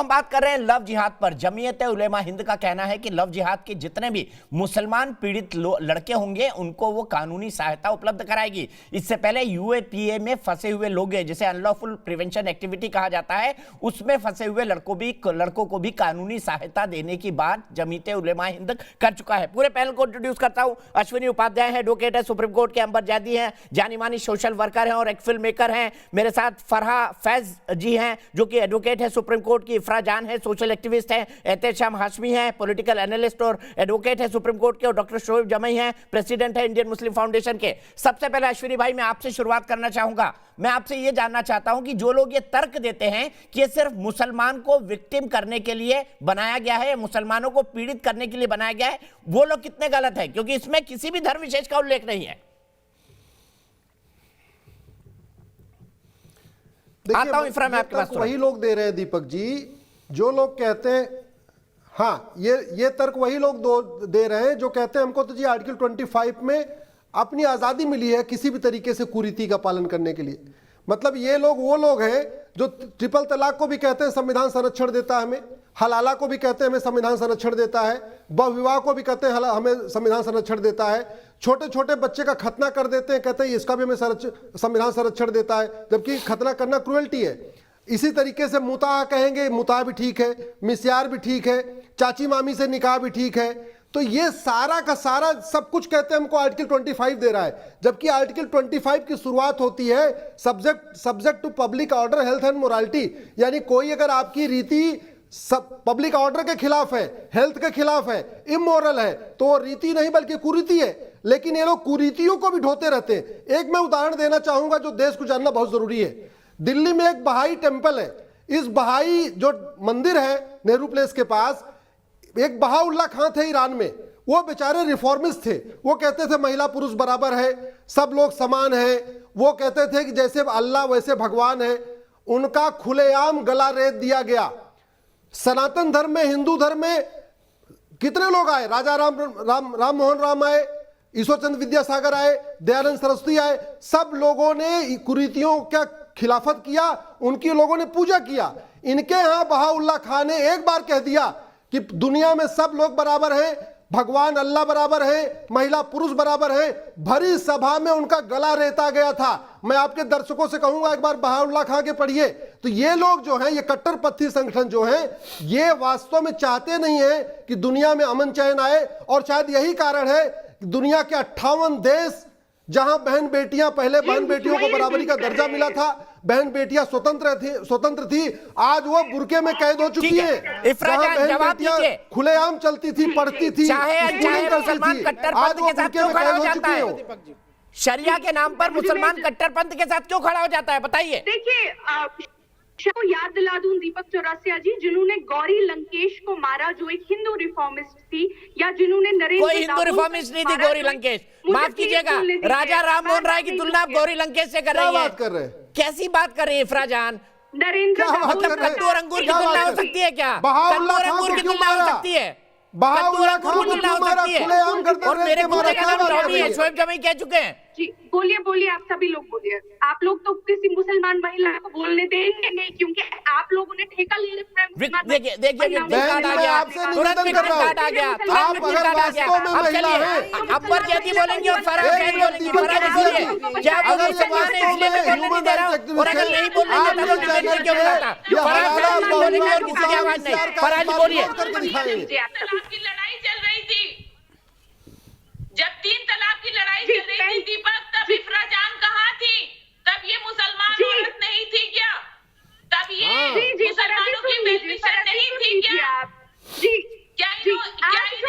हम बात कर रहे हैं लव जिहाद पर। जमीयत उलेमा हिंद का कहना है कि लव जिहाद के जितने भी मुसलमान पीड़ित लड़के होंगे उनको वो कानूनी सहायता उपलब्ध कराएगी। इससे पहले यूएपीए में फंसे हुए लोग, जिसे अनलॉफुल प्रिवेंशन एक्टिविटी कहा जाता है, उसमें फंसे हुए लड़कों को भी कानूनी सहायता देने की बात जमीयत उलेमा हिंद कर चुका है। पूरे पैनल को इंट्रोड्यूस करता हूं। अश्विनी उपाध्याय है, एडवोकेट है, सुप्रीम कोर्ट के अंबर जैदी हैं, जानी मानी सोशल वर्कर हैं और एक फिल्म मेकर हैं। मेरे साथ फरहा फैज जी हैं जो कि एडवोकेट है, सुप्रीम कोर्ट की इफ्रा जान है, सोशल एक्टिविस्ट हैं, एहतेशाम हाशमी हैं, पॉलिटिकल एनालिस्ट और एडवोकेट है सुप्रीम कोर्ट के, और डॉक्टर शोएब जमई हैं, प्रेसिडेंट है इंडियन मुस्लिम फाउंडेशन के। सबसे पहले अश्विनी भाई मैं आपसे शुरुआत करना चाहूंगा। मैं आपसे यह जानना चाहता हूं कि जो लोग ये तर्क देते हैं कि ये सिर्फ मुसलमान को विक्टिम करने के लिए बनाया गया है, मुसलमानों को पीड़ित करने के लिए बनाया गया है, वो लोग कितने गलत है, क्योंकि इसमें किसी भी धर्म विशेष का उल्लेख नहीं है। आता हूं इफ्रा, मैं आपके पास। वही लोग दे रहे हैं दीपक जी जो लोग कहते हैं, हाँ ये तर्क वही लोग दे रहे हैं जो कहते हैं हमको तो जी आर्टिकल 25 में अपनी आज़ादी मिली है किसी भी तरीके से कुरीति का पालन करने के लिए। मतलब ये लोग वो लोग हैं जो ट्रिपल तलाक को भी कहते हैं संविधान संरक्षण देता है हमें, हलाला को भी कहते हैं हमें संविधान संरक्षण देता है, बहुविवाह को भी कहते हैं हमें संविधान संरक्षण देता है, छोटे छोटे बच्चे का खतना कर देते हैं कहते हैं इसका भी हमें संविधान संरक्षण देता है, जबकि खतना करना क्रुएल्टी है। इसी तरीके से मुता कहेंगे, मुता भी ठीक है, मिस्यार भी ठीक है, चाची मामी से निकाह भी ठीक है। तो ये सारा का सारा सब कुछ कहते हैं हमको आर्टिकल 25 दे रहा है, जबकि आर्टिकल 25 की शुरुआत होती है subject to public order, health and morality. यानी कोई अगर आपकी रीति पब्लिक ऑर्डर के खिलाफ है, हेल्थ के खिलाफ है, इमोरल है, तो वो रीति नहीं बल्कि कुरीति है। लेकिन ये लोग कुरीतियों को भी ढोते रहते हैं। एक मैं उदाहरण देना चाहूंगा जो देश को जानना बहुत जरूरी है। दिल्ली में एक बहाई टेम्पल है। इस बहाई जो मंदिर है नेहरू प्लेस के पास, एक बहाउल्ला खां थे ईरान में। वो बेचारे रिफॉर्मिस्ट थे। वो कहते थे महिला पुरुष बराबर है, सब लोग समान है। वो कहते थे कि जैसे अल्लाह वैसे भगवान है। उनका खुलेआम गला रेत दिया गया। सनातन धर्म में, हिंदू धर्म में कितने लोग आए, राजा राम मोहन राम आए, ईश्वरचंद्र विद्यासागर आए, दयानंद सरस्वती आए, सब लोगों ने कुरीतियों का खिलाफत किया, उनकी लोगों ने पूजा किया। इनके यहां बहाउल्ला खां ने एक बार कह दिया कि दुनिया में सब लोग बराबर हैं, भगवान अल्लाह बराबर है, महिला पुरुष बराबर है। भरी सभा में उनका गला रेता गया था। मैं आपके दर्शकों से कहूंगा एक बार बहाउल्ला खां के पढ़िए। तो ये लोग जो हैं, ये कट्टरपंथी संगठन जो हैं, ये वास्तव में चाहते नहीं है कि दुनिया में अमन चैन आए। और शायद यही कारण है कि दुनिया के 58 देश जहां बहन बेटियां, पहले बहन बेटियों को बराबरी का दर्जा मिला था, बहन बेटियां स्वतंत्र थी, आज वो बुरके में कैद हो चुकी है। जहां बहन बेटियां खुलेआम चलती थी, पढ़ती थी, आज वो बुरके में कैद हो चुकी है। शरिया के नाम पर मुसलमान कट्टरपंथ के साथ क्यों खड़ा हो जाता है, बताइए। देखिए को याद दिला दूं दीपक चौरसिया जी, जिन्होंने गौरी लंकेश को मारा जो एक हिंदू रिफॉर्मिस्ट थी, या जिन्होंने नरेंद्र, कोई हिंदू रिफॉर्मिस्ट नहीं थी गौरी लंकेश। माफ कीजिएगा, राजा राम मोहन राय की तुलना आप गौरी लंकेश से कर रही है। कैसी बात कर रही है इफ्रा जान? नरेंद्र मतलब कद्दू और अंगूर की तुलना हो सकती है क्या? कद्दू और अंगूर की तुलना हो सकती है? बहाउल्ला खां को क्यों मारा? खुलेआम करते और मेरे पूरे का नाम टॉमी है, शोएब जमई कह चुके हैं। जी बोलिए, आप सभी लोग बोलिए। आप लोग तो किसी मुसलमान महिला को बोलने देंगे नहीं, क्योंकि आप लोगों ने ठेका ले रखा है। देखिए कार्ड आ गया, तुरंत कार्ड आ गया, अकबर जैदी बोलेंगे और फरहा फैज बोलेंगे। फरहा बोलिए, क्या वो मुसलमान है इसलिए मैं बोलने नहीं दे रहा हूं, और अगर नहीं बोलेंगे तो मैं चैनल क्यों बनाता? फरहा फैज बोलेंगे और किसी की आवाज नहीं। फरहा जी बोलिए। की लड़ाई चल रही थी, जब 3 तलाक की लड़ाई चल रही थी दीपक, तब इफ्रा जान कहाँ थी? तब ये मुसलमान औरत नहीं थी क्या? तब ये मुसलमानों की वेलविशर नहीं थी क्या? क्या इन्हें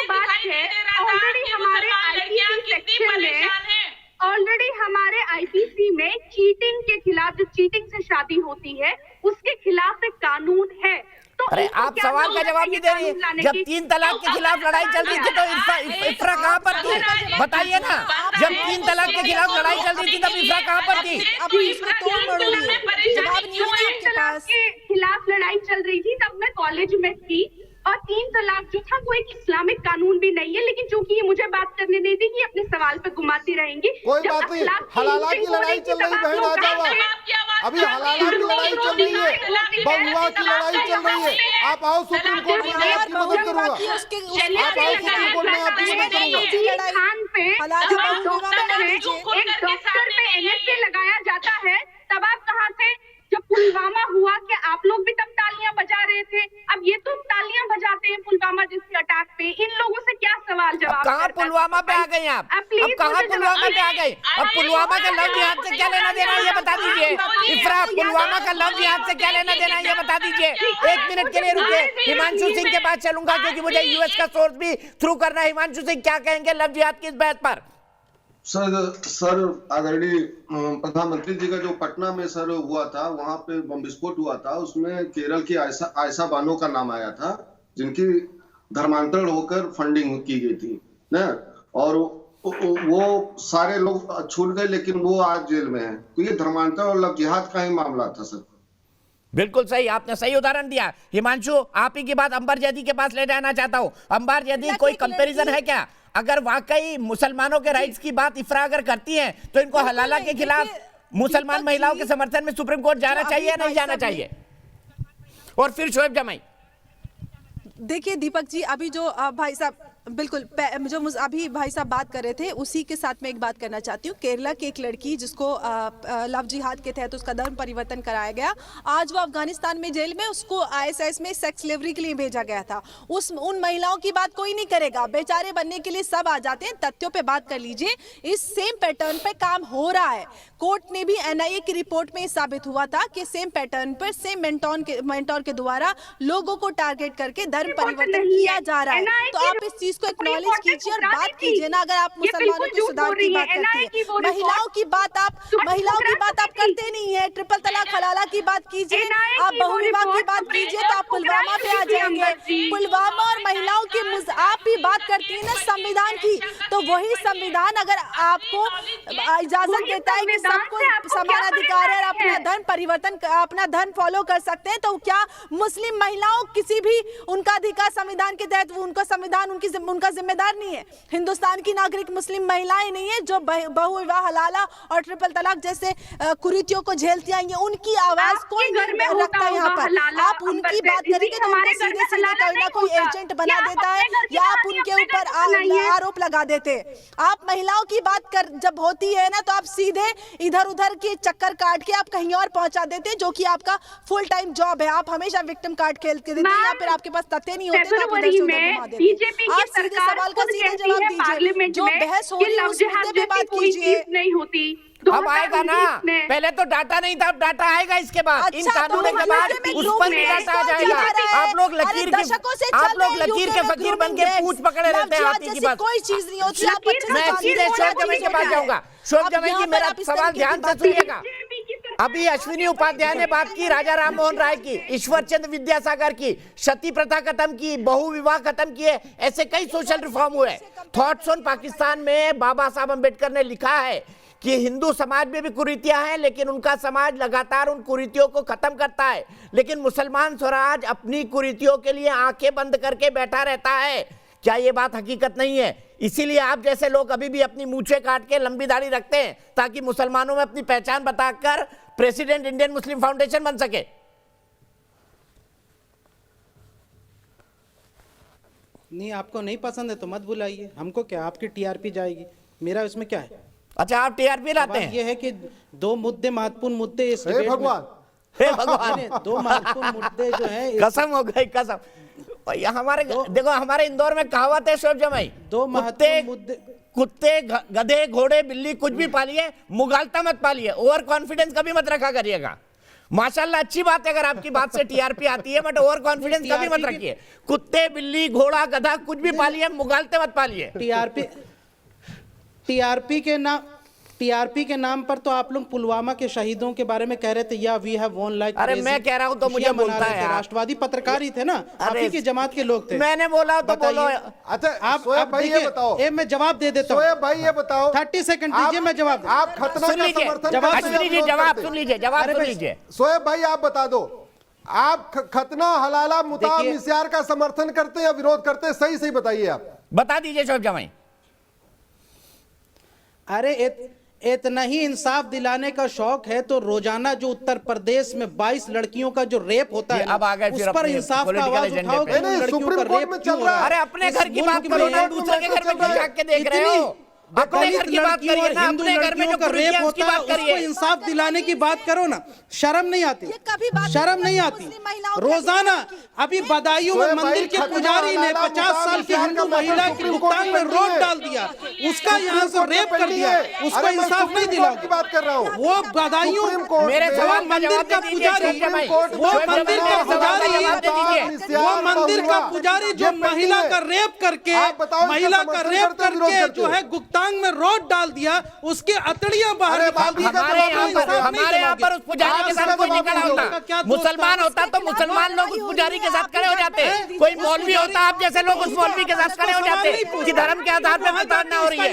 दिखाई नहीं दे रहा था कि मुसलमान लड़कियां कितनी परेशान हैं? ऑलरेडी हमारे आईपीसी में चीटिंग के खिलाफ, जो चीटिंग से शादी होती है उसके खिलाफ एक कानून है। तो अरे आप सवाल का जवाब नहीं दे रही है। जब 3 तलाक के खिलाफ लड़ाई चल रही थी तो इफ्रा कहाँ पर थी, बताइए ना। जब 3 तलाक के खिलाफ लड़ाई चल रही थी तब इफ्रा कहाँ पर थी? के खिलाफ लड़ाई चल रही थी तब मैं कॉलेज में थी। और 3 तलाक जो था वो एक इस्लामिक कानून भी नहीं है, लेकिन चूंकि ये मुझे बात करने नहीं देगी, ये अपने सवाल पे घुमाती रहेंगी। कोई जब बात नहीं, अखलाक की हलाला की हिंसक हो लड़ाई रही थी, चल रही, तब आप बहन लोग आ जाओ। कहाँ थे? अभी हलाला की लड़ाई चल रही है, बहुआ की लड़ाई चल रही है। आप आओ सुप्रीम कोर्ट में, मैं आपकी मदद करूंगा। आप आओ सुप्रीम कोर्ट में, आपकी मदद करूंगा। खान पे एक डॉक्टर पे NSA लगाया जाता है, तब आप कहाँ थे? जब पुलवामा हुआ कि आप लोग भी तब तालियां बजा रहे थे। अब ये तो तालियां बजाते हैं पुलवामा जैसे अटैक पे। इन लोगों से क्या सवाल जवाब? कहाँ पुलवामा पे आ गए आप? अब कहाँ पुलवामा पे आ गए? अब पुलवामा का लव जिहाद से क्या लेना देना ये बता दीजिए। इफ्रा, पुलवामा का लव जिहाद से क्या लेना देना ये बता दीजिए। 1 मिनट के लिए रुके, हिमांशु सिंह के पास चलूंगा क्योंकि मुझे यूएस का सोर्स भी थ्रू करना है। हिमांशु सिंह क्या कहेंगे लव जिहाद की इस बहस पर? सर आदरणीय प्रधानमंत्री जी का जो पटना में सर हुआ था, वहां पे बम विस्फोट हुआ था, उसमें केरल की आयशा बानो का नाम आया था, जिनकी धर्मांतरण होकर फंडिंग की गई थी ना, और वो सारे लोग छूट गए, लेकिन वो आज जेल में है। तो ये धर्मांतरण और लव जिहाद का ही मामला था सर। बिल्कुल सही, आपने सही उदाहरण दिया। हिमांशु, आप ही की बात अंबर जैदी के पास ले जाना चाहता हूं। अंबर जैदी, कोई कंपैरिजन है क्या? अगर वाकई मुसलमानों के राइट्स की बात इफ्रा अगर करती हैं, तो इनको हलाला के खिलाफ मुसलमान महिलाओं के समर्थन में सुप्रीम कोर्ट जाना चाहिए या नहीं जाना चाहिए? और फिर शोएब जमाई। देखिए दीपक जी, अभी जो भाई साहब बिल्कुल जो अभी भाई साहब बात कर रहे थे, उसी के साथ मैं एक बात करना चाहती हूँ। केरला की एक लड़की जिसको लव जिहाद के तहत उसका धर्म परिवर्तन कराया गया, आज वो अफगानिस्तान में जेल में, उसको ISIS में सेक्स स्लेवरी के लिए भेजा गया था। उन महिलाओं की बात कोई नहीं करेगा, बेचारे बनने के लिए सब आ जाते हैं। तथ्यों पे बात कर लीजिए, इस सेम पैटर्न पे काम हो रहा है। कोर्ट ने भी NIA की रिपोर्ट में साबित हुआ था कि सेम पैटर्न पर सेम मेंटोर के द्वारा लोगों को टारगेट करके धर्म परिवर्तन किया जा रहा है। तो आप इस को एक्नॉलेज कीजिए और बात कीजिए ना। अगर आप मुसलमानों के सुधार की बात करते हैं, महिलाओं की बात आप करते नहीं है। ट्रिपल तलाक हलाला की बात कीजिए, आप बहुविवाह की बात कीजिए, तो आप पुलवामा पे आ जाएंगे। पुलवामा और महिलाओं की आप ही बात करती है ना संविधान की, तो वही संविधान अगर आपको इजाजत देता है कि सबको समान अधिकार है, अपना धर्म परिवर्तन, अपना धर्म फॉलो कर सकते हैं, तो क्या मुस्लिम महिलाओं किसी भी उनका अधिकार संविधान के तहत उनका संविधान उनका जिम्मेदार नहीं है? हिंदुस्तान की नागरिक मुस्लिम महिलाएं नहीं है जो बहुविवाह हलाला और ट्रिपल तलाक जैसे कुरीतियों को झेलती आई हैं? उनकी आवाज कोई नहीं रखता यहाँ पर। आप उनकी बात करेंगे तो उनको सीधे सीधे कोई ना कोई एजेंट बना देता है या आप उनके ऊपर आरोप लगा देते। आप महिलाओं की बात कर जब होती है ना, तो आप सीधे इधर उधर के चक्कर काट के आप कहीं और पहुंचा देते हैं, जो कि आपका फुल टाइम जॉब है। आप हमेशा विक्टिम कार्ड खेलते देते हैं या फिर आपके पास तथ्य नहीं होते तो आप इधर से उधर घुमा देते हैं। आप सीधे सवाल का सीधे जवाब दीजिए। जो बहस हो रही है उस मुद्दे पे बात कीजिए। नहीं होती अब आएगा ना, पहले तो डाटा नहीं था, अब डाटा आएगा इसके बाद। इन कानूनों के बाद उस पर भी डाटा आ जाएगा। आप लोग लकीर के फकीर बन के पूछ पकड़े रहते हैं हाथी की बात। कोई चीज नहीं होती। मैं सीधे शोएब जमाई के पास जाऊंगा। शोएब जमाई जी, मेरा सवाल ध्यान से सुनिएगा। अभी अश्विनी उपाध्याय ने बात की राजा राम मोहन राय की, ईश्वर चंद्र विद्यासागर की, सती प्रथा खत्म की, बहु विवाह खत्म किए, ऐसे कई सोशल रिफॉर्म हुए। थॉट्स ऑन पाकिस्तान में बाबा साहब अम्बेडकर ने लिखा है कि हिंदू समाज में भी कुरीतियां हैं, लेकिन उनका समाज लगातार उन कुरीतियों को खत्म करता है। लेकिन मुसलमान स्वराज अपनी कुरीतियों के लिए आंखें बंद करके बैठा रहता है। क्या ये बात हकीकत नहीं है? इसीलिए आप जैसे लोग अभी भी अपनी मूछें काट के लंबी दाढ़ी रखते हैं, ताकि मुसलमानों में अपनी पहचान बताकर प्रेसिडेंट इंडियन मुस्लिम फाउंडेशन बन सके। नहीं, आपको नहीं पसंद है तो मत बुलाइए, हमको क्या, आपकी TRP जाएगी, मेरा इसमें क्या है? अच्छा, आप TRP लाते हैं? ये है कि दो मुद्दे, महत्वपूर्ण मुद्दे इस डिबेट में, हे भगवान, दो महत्वपूर्ण मुद्दे जो है, कसम हो गई कसम। हमारे देखो, हमारे इंदौर में कहावत है शोएब जमाई, दो महत्वपूर्ण मुद्दे, कुत्ते गधे घोड़े बिल्ली कुछ भी पालिए, मुगालता मत पालिए, ओवर कॉन्फिडेंस कभी मत रखा करिएगा। माशाल्लाह अच्छी बात है अगर आपकी बात से TRP आती है, बट ओवर कॉन्फिडेंस कभी मत रखिए। कुत्ते बिल्ली घोड़ा गधा कुछ भी पालिए, मुगालते मत पालिए। TRP के नाम पर तो आप लोग पुलवामा के शहीदों के बारे में कह रहे थे, या वी हैव वॉन लाइक, अरे मैं कह रहा हूं तो मुझे बोलता है, राष्ट्रवादी पत्रकार ही थे ना, आप ही की जमात के लोग थे। मैंने बोला तो बोलो। अच्छा, आप भाई ये बताओ, मैं जवाब दे देता हूं। भाई ये बताओ, 30 सेकंड दीजिए, मैं जवाब। आप खतना का समर्थन, जवाब सुन लीजिए, जवाब सुन लीजिए। शोएब भाई आप बता दो, आप खतना हलाला मुताब देखिए- मिस्यार का समर्थन करते हैं या विरोध करते हैं? सही सही बताइए आप। बता दीजिए शोएब जमाई। अरे इतना ही इंसाफ दिलाने का शौक है तो रोजाना जो उत्तर प्रदेश में 22 लड़कियों का जो रेप होता है, अब आ गए उस फिर पर अपने इंसाफ का political आवाज agenda उठाओ पे। कि उन नहीं, लड़कियों सुप्रीम का कोर्ट रेप में क्यों चल हो रहा रहा है। है। अरे अपने इस घर की मुल्क बात करो में ना, दूसरे के घर में क्यों झांक के देख रहे हो? अपने दलित घर की बात लड़कियों करिए और ना, हिंदू अपने घर में लड़कियों जो का कुरीति रेप है उसकी होता है, बात उसको करिए। इंसाफ दिलाने की बात करो ना। शर्म नहीं आती? ये कभी बात शर्म नहीं नहीं करती आती? मुस्लिम महिलाओं के रोजाना अधिकार की। अभी बदायूं में तो मंदिर भाई के खतना पुजारी ने हलाला 50 साल की मुताबिक हिंदू का महिला मैटर की सुप्रीम गुप्तांग कोर्ट में में रोड पेंडिंग डाल दिया, उसका यहाँ से रेप कर दिया, उसको अरे मैं इंसाफ नहीं सुप्रीम दिला। कोर्ट की बात कर रहा हूँ। वो बदायूं सुप्रीम कोर्ट मेरे में सवाल का मंदिर जवाब का दे दीजिए पुजारी, शोएब जमाई। कोर्ट वो शोएब मंदिर जमाई, का मेरे सवाल का पुजारी, जवाब दे दीजिए। वो मंदिर का पुजारी जो महिला का रेप करके, आप बताओ इसका महिला का समर्थन रेप करते हो, विरोध करके करते जो हो? है गुप्तांग में रोड डाल दिया, उसके अतड़ियां बाहर अरे निकाल बाप दी। रे, हमारे यहाँ पर उस पुजारी के साथ कोई निकला होता, मुसलमान होता तो मुसलमान लोग उस पुजारी के साथ खड़े हो जाते, कोई मौलवी होता आप जैसे लोग उस मौलवी के साथ खड़े हो जाते कि धर्म के आधार पर प्रताड़ना हो रही है।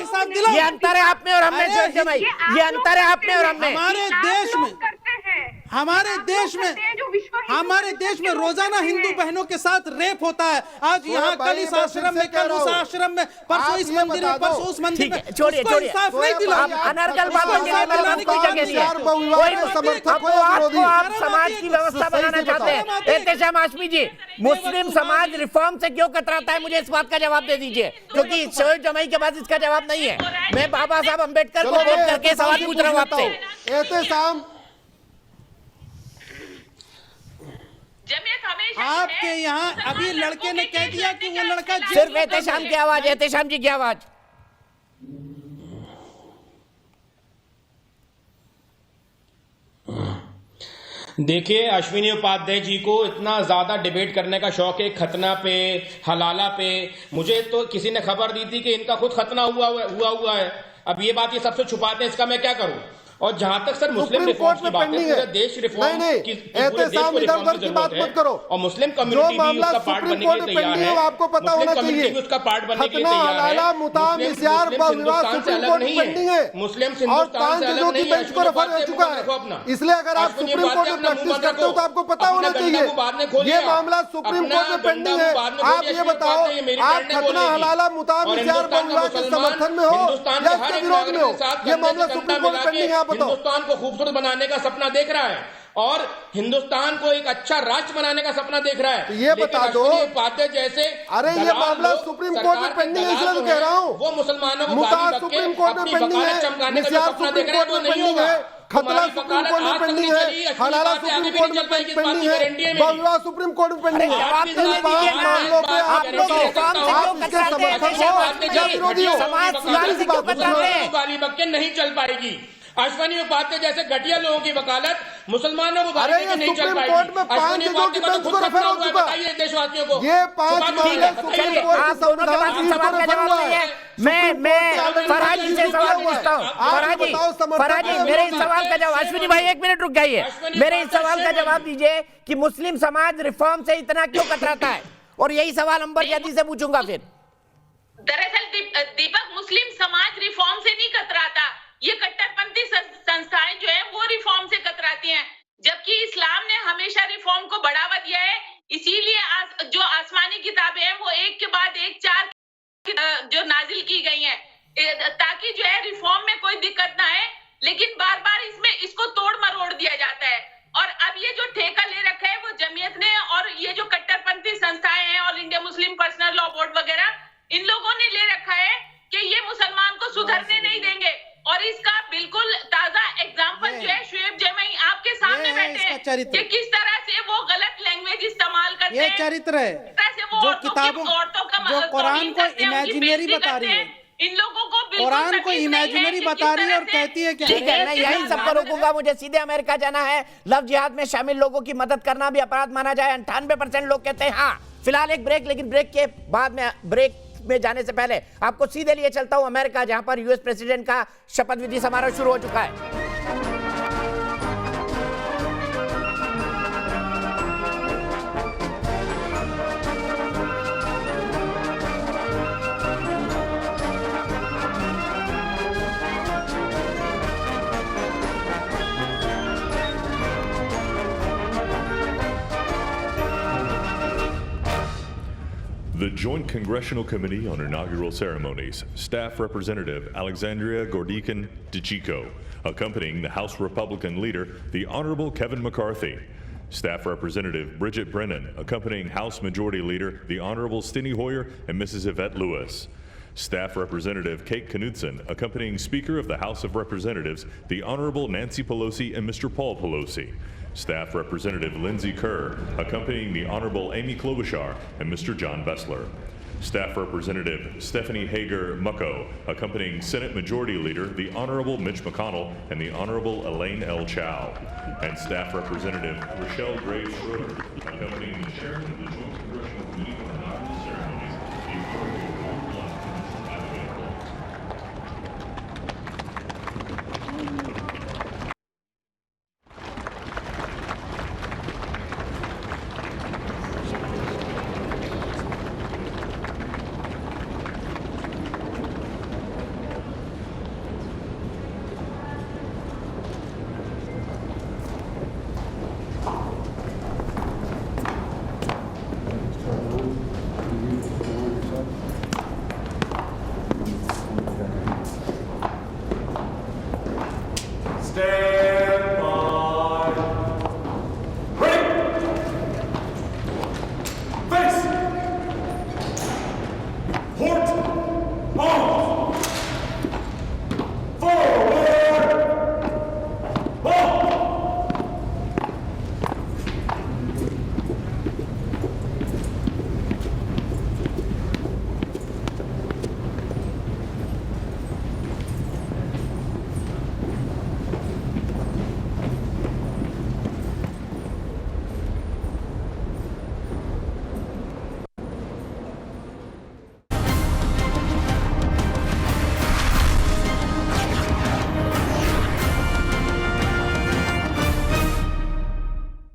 ये अंतर है आप में और हम में शोएब जमाई, ये अंतर है आप में और हम में। हमारे देश में, हमारे देश में, हमारे देश में रोजाना हिंदू बहनों के साथ रेप होता है। आज यहाँ कल इस आश्रम में, कल उस आश्रम में, परसों इस मंदिर में, परसों उस मंदिर ठीक में, है, छोड़िए उसको छोड़िए, इंसाफ नहीं दिला। आप अनर्गल बातों के लिए मेरे को कोई जगह नहीं है। आप समाज की व्यवस्था बनाना चाहते हैं। एहतेशाम हाशमी जी, मुस्लिम समाज रिफॉर्म से क्यों कतराता है, मुझे इस बात का जवाब दे दीजिए, क्योंकि शोएब जमाई के पास इसका जवाब नहीं है। मैं बाबा साहब अम्बेडकर को वोट करके सवाल पूछ रहा हूँ आपसे। एहतेशाम, जमीयत हमेशा आपके यहाँ अभी लड़के ने कह दिया कि वो लड़का सिर्फ एहतेशाम की आवाज, एहतेशाम जी की आवाज। देखिए, अश्विनी उपाध्याय जी को इतना ज्यादा डिबेट करने का शौक है खतना पे, हलाला पे। मुझे तो किसी ने खबर दी थी कि इनका खुद खतना हुआ है। अब ये बात ये सबसे छुपाते हैं, इसका मैं क्या करूं? और जहां तक सर मुस्लिम रिफॉर्म्स की बात है, पूरे देश रिफॉर्म की, पूरे देश को रिफॉर्म की जरूरत है और मुस्लिम कम्युनिटी भी उसका पार्ट बनने के लिए तैयार है। आपको पता होना चाहिए, उसका पार्ट बनने के लिए खतना तैयार हलाला है। मुताब मिस्यार पर विवाद सुप्रीम कोर्ट में पेंडिंग है मुस्लिम और 5 जजों की बेंच को रेफर हो चुका है। इसलिए अगर आप सुप्रीम कोर्ट में प्रैक्टिस करते हो तो आपको पता होना चाहिए ये मामला सुप्रीम कोर्ट में पेंडिंग है। आप ये बताओ, आप खतना हलाला मुताब मिस्यार पर विवाद के समर्थन में हो या इसके विरोध में हो? ये मामला सुप्रीम कोर्ट में पेंडिंग है, आप बताओ। हिंदुस्तान को खूबसूरत बनाने का सपना देख रहा है और हिंदुस्तान को एक अच्छा राष्ट्र बनाने का सपना देख रहा है। तो ये बता दो, उपाध्याय जैसे अरे ये मामला सुप्रीम कोर्ट में पेंडिंग है, इसलिए तो कह रहा हूँ। वो मुसलमानों को मुताद सुप्रीम कोर्ट में पेंडिंग है, मिस्यार सुप्रीम कोर्ट में पेंडिंग है, खतना सुप्रीम कोर्ट में पेंडिंग है, हलाला सुप्रीम कोर्ट में पेंडिंग है, बहुविवाह सुप्रीम कोर्ट में पेंडिंग है। इन 5 मामलों पे आप इसके समर्थक हो या विरोधी हो? सीधी सी बात पूछो। नहीं चल पाएगी। अश्विनी उपाध्याय जैसे घटिया लोगों की वकालत मुसलमानों को अरे ये सुप्रीम कोर्ट में 5 जजों की बेंच को रेफर हो चुका है। देशवासियों को ये 5 मामले सुप्रीम कोर्ट के संविधान पीठ को रेफर हुआ है। मैं फरहाजी से सवाल पूछता हूँ। फरहाजी मेरे इस सवाल का जवाब, अश्विनी भाई 1 मिनट रुक जाइए, मेरे इस सवाल का जवाब दीजिए कि मुस्लिम समाज रिफॉर्म से इतना क्यों कतराता है, और यही सवाल अंबर जाति से पूछूंगा फिर। दरअसल दीपक, मुस्लिम समाज रिफॉर्म से नहीं कतराता, ये कट्टरपंथी संस्थाएं जो है वो रिफॉर्म से कतराती हैं, जबकि इस्लाम ने हमेशा रिफॉर्म को बढ़ावा दिया है। इसीलिए जो आसमानी किताबें हैं वो एक के बाद एक 4 जो नाजिल की गई हैं, ताकि जो है रिफॉर्म में कोई दिक्कत ना आए, लेकिन बार बार इसमें इसको तोड़ मरोड़ दिया जाता है। और अब ये जो ठेका ले रखा है वो जमीयत ने और ये जो कट्टरपंथी संस्थाएं हैं और India Muslim personal law board वगैरह, इन लोगों ने ले रखा है कि ये मुसलमान को सुधरने नहीं देंगे। और इसका बिल्कुल ताजा एग्जाम्पल जो है शोएब जमाई आपके सामने बैठे हैं कि किस तरह से वो गलत लैंग्वेज इस्तेमाल करते हैं। ये चरित्र है जो किताबों, जो कुरान को इमेजिनरी बता रही है, इन लोगों को कुरान को इमेजिनरी बता रही है और कहती है कि ठीक है, मैं यही सब पर रोकूंगा, मुझे सीधे अमेरिका जाना है। लव जिहाद में शामिल लोगों की मदद करना भी अपराध माना जाए, 98% लोग कहते हैं हाँ। फिलहाल एक ब्रेक, लेकिन ब्रेक के बाद में, ब्रेक में जाने से पहले आपको सीधे लिए चलता हूं अमेरिका, जहां पर यूएस प्रेसिडेंट का शपथ विधि समारोह शुरू हो चुका है। Joint Congressional Committee on Inaugural Ceremonies, Staff Representative Alexandria Gordikan-DeChico, accompanying the House Republican leader, the Honorable Kevin McCarthy. Staff Representative Bridget Brennan, accompanying House Majority Leader, the Honorable Steny Hoyer and Mrs. Yvette Lewis. Staff Representative Kate Knudsen, accompanying Speaker of the House of Representatives, the Honorable Nancy Pelosi and Mr. Paul Pelosi. Staff Representative Lindsey Kerr, accompanying the Honorable Amy Klobuchar and Mr. John Bessler. Staff Representative Stephanie Hager-Mucko, accompanying Senate Majority Leader, the Honorable Mitch McConnell and the Honorable Elaine L. Chao. And Staff Representative Rochelle Graves Schroeder, accompanying the Chairman of the Joint